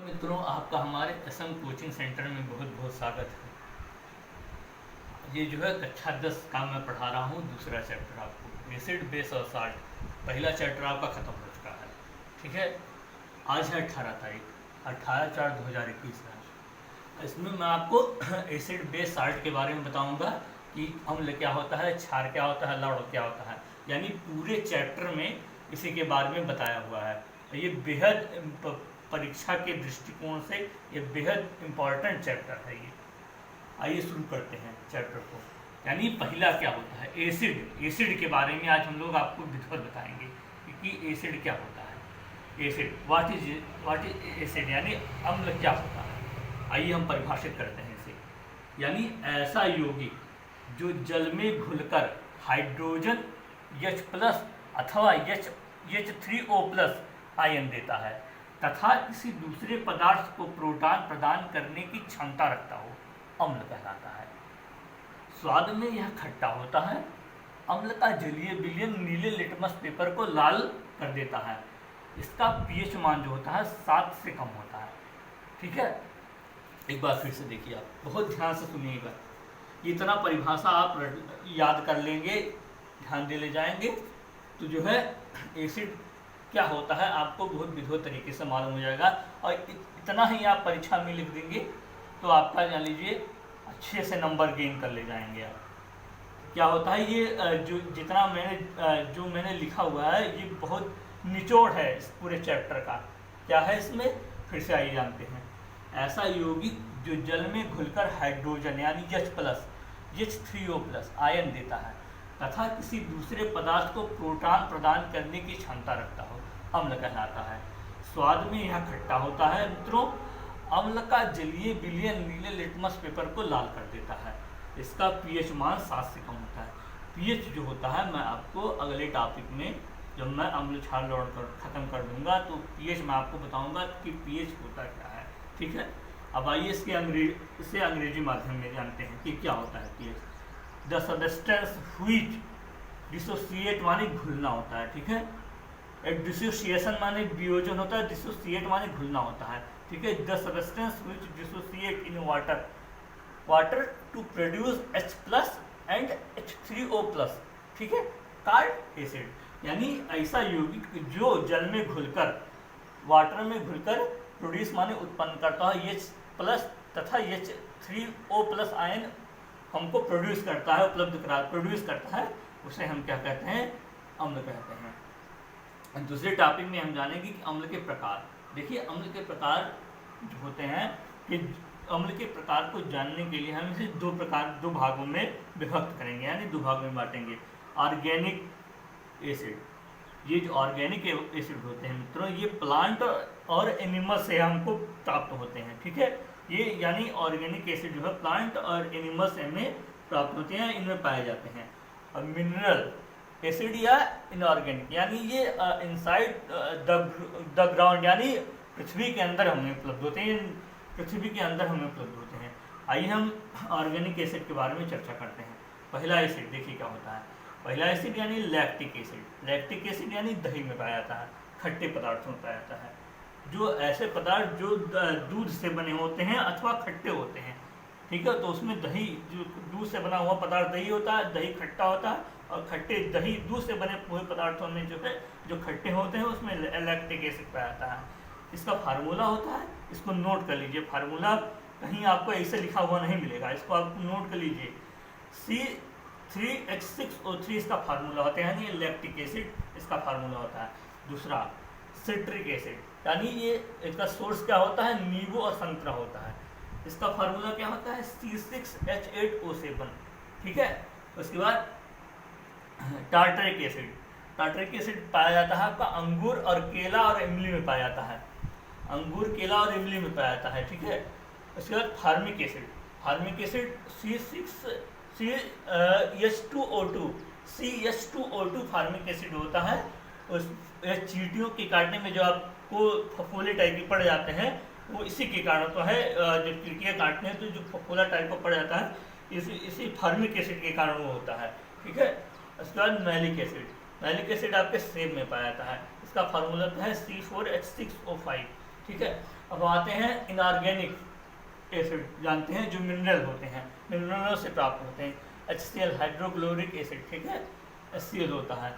मित्रों, आपका हमारे असम कोचिंग सेंटर में बहुत बहुत स्वागत है। ये जो है कक्षा 10 का मैं पढ़ा रहा हूँ दूसरा चैप्टर आपको, एसिड बेस और साल्ट। पहला चैप्टर आपका ख़त्म हो चुका है। ठीक है, आज है 18 तारीख, 18/4/2021 है। इसमें मैं आपको एसिड बेस साल्ट के बारे में बताऊँगा कि अम्ल क्या होता है, क्षार क्या होता है, लवण क्या होता है। यानी पूरे चैप्टर में इसी के बारे में बताया हुआ है। ये बेहद परीक्षा के दृष्टिकोण से ये बेहद इम्पॉर्टेंट चैप्टर है ये। आइए शुरू करते हैं चैप्टर को। यानी पहला क्या होता है, एसिड। एसिड के बारे में आज हम लोग आपको विधिवत बताएंगे कि एसिड क्या होता है। एसिड, व्हाट इज एसिड, यानी अम्ल क्या होता है। आइए हम परिभाषित करते हैं इसे। यानी ऐसा यौगिक जो जल में घुलकर हाइड्रोजन H+ अथवा H3O+ आयन देता है तथा किसी दूसरे पदार्थ को प्रोटॉन प्रदान करने की क्षमता रखता हो, अम्ल कहलाता है। स्वाद में यह खट्टा होता है। अम्ल का जलीय विलयन नीले लिटमस पेपर को लाल कर देता है। इसका पीएच मान जो होता है 7 से कम होता है। ठीक है, एक बार फिर से देखिए, आप बहुत ध्यान से सुनिएगा। इतना परिभाषा आप याद कर लेंगे, ध्यान दे ले जाएंगे तो जो है एसिड क्या होता है आपको बहुत विधिवत तरीके से मालूम हो जाएगा। और इतना ही आप परीक्षा में लिख देंगे तो आपका जान लीजिए अच्छे से नंबर गेन कर ले जाएंगे आप। क्या होता है ये जो जितना मैंने लिखा हुआ है ये बहुत निचोड़ है इस पूरे चैप्टर का। क्या है इसमें, फिर से आइए जानते हैं। ऐसा यौगिक जो जल में घुलकर हाइड्रोजन यानी H+, आयन देता है तथा किसी दूसरे पदार्थ को प्रोटॉन प्रदान करने की क्षमता रखता हो, अम्ल कहलाता है। स्वाद में यह खट्टा होता है। मित्रों, अम्ल का जलीय विलयन नीले लिटमस पेपर को लाल कर देता है। इसका पीएच मान 7 से कम होता है। पीएच जो होता है मैं आपको अगले टॉपिक में जब मैं अम्ल क्षार लवण खत्म कर दूंगा तो पीएच मैं आपको बताऊंगा कि पीएच होता क्या है। ठीक है, अब आइए इसे अंग्रेजी माध्यम में जानते हैं कि क्या होता है pH. The substance which dissociate माने घुलना होता है। ठीक है, एक डिसोसिएशन माने वियोजन होता है, डिसोसिएट माने घुलना होता है। ठीक है, the substance which dissociate in water to produce H+ and H3O+। ठीक है, कॉल्ड एसिड। यानी ऐसा यौगिक जो जल में घुलकर, वाटर में घुलकर प्रोड्यूस माने उत्पन्न करता है H+ तथा H3O+ आयन हमको प्रोड्यूस करता है, प्रोड्यूस करता है, उसे हम क्या कहते हैं, अम्ल कहते हैं। दूसरे टॉपिक में हम जानेंगे कि अम्ल के प्रकार। देखिए, अम्ल के प्रकार जो होते हैं कि अम्ल के प्रकार को जानने के लिए हम इसे दो भागों में विभक्त करेंगे, यानी 2 भागों में बांटेंगे। ऑर्गेनिक एसिड, ये जो ऑर्गेनिक एसिड होते हैं मित्रों, ये प्लांट और एनिमल से हमको प्राप्त होते हैं। ठीक है, ये यानी ऑर्गेनिक एसिड जो है प्लांट और एनिमल से हमें प्राप्त होते हैं, इनमें पाए जाते हैं। और मिनरल एसिड या इनऑर्गेनिक, यानी ये इनसाइड द ग्राउंड, यानी पृथ्वी के अंदर हमें उपलब्ध होते हैं, पृथ्वी के अंदर हमें उपलब्ध होते हैं। आइए हम ऑर्गेनिक एसिड के बारे में चर्चा करते हैं। पहला एसिड देखिए क्या होता है। पहला एसिड यानी लैक्टिक एसिड। लैक्टिक एसिड यानी दही में पाया जाता है, खट्टे पदार्थों में पाया जाता है। जो ऐसे पदार्थ जो दूध से बने होते हैं अथवा खट्टे होते हैं। ठीक है, तो उसमें दही, जो दूध से बना हुआ पदार्थ दही होता है, दही खट्टा होता है, और खट्टे दही दूध से बने हुए पदार्थों में जो है जो खट्टे होते हैं उसमें लैक्टिक एसिड पाया जाता है। इसका फार्मूला होता है, इसको नोट कर लीजिए। फार्मूला कहीं आपको ऐसे लिखा हुआ नहीं मिलेगा, इसको आप नोट कर लीजिए। C3H6O3 इसका फार्मूला होता है, यानी लैक्टिक एसिड इसका फार्मूला होता है। दूसरा सिट्रिक एसिड, यानी ये इसका सोर्स क्या होता है, नींबू और संतरा होता है। इसका फार्मूला क्या होता है, C6H8O7। ठीक है, उसके बाद टार्टरिक एसिड। टार्टरिक एसिड पाया जाता है आपका अंगूर और केला और इमली में पाया जाता है, अंगूर, केला और इमली में पाया जाता है। ठीक है, उसके बाद formic acid. Formic acid CH2O2 formic acid होता है। उस चींटियों के काटने में जो आपको फफोले टाइप के पड़ जाते हैं वो इसी के कारण तो है। जब चींटियाँ काटने हैं तो जो फफोला टाइप का पड़ जाता है इसी फार्मिक एसिड के कारण वो होता है। ठीक है, उसके बाद मैलिक एसिड। मैलिक एसिड आपके सेब में पाया जाता है, इसका फार्मूला है C4H6O5। ठीक है, अब आते हैं इनऑर्गेनिक एसिड, जानते हैं जो मिनरल होते हैं, मिनरलों से प्राप्त होते हैं। HCl हाइड्रोक्लोरिक एसिड, ठीक है, HCl होता है।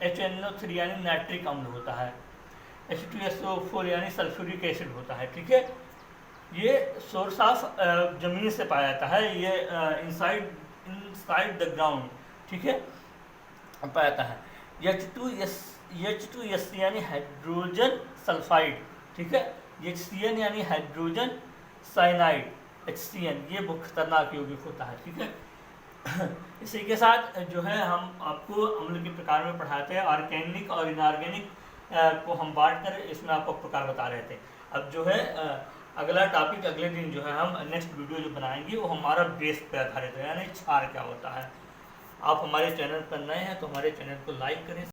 HNO3 यानी नाइट्रिक अम्ल होता है। H2SO4 यानी सल्फ्यूरिक एसिड होता है, ठीक है। ये सोर्स ऑफ जमीन से पाया जाता है, ये इनसाइड द ग्राउंड, ठीक है, पाया जाता है। H2S यानी हाइड्रोजन सल्फाइड, ठीक है। HCN यानी हाइड्रोजन साइनाइड, HCN, ये बहुत खतरनाक यौगिक होता है, ठीक है। इसी के साथ जो है हम आपको अम्ल के प्रकार में पढ़ाते हैं, ऑर्गेनिक और इनऑर्गेनिक को हम बांट कर इसमें आपको प्रकार बता रहे थे। अब जो है अगला टॉपिक अगले दिन जो है हम नेक्स्ट वीडियो जो बनाएंगे वो हमारा बेस पे आधारित है, यानी क्षार क्या होता है। आप हमारे चैनल पर नए हैं तो हमारे चैनल को लाइक करें।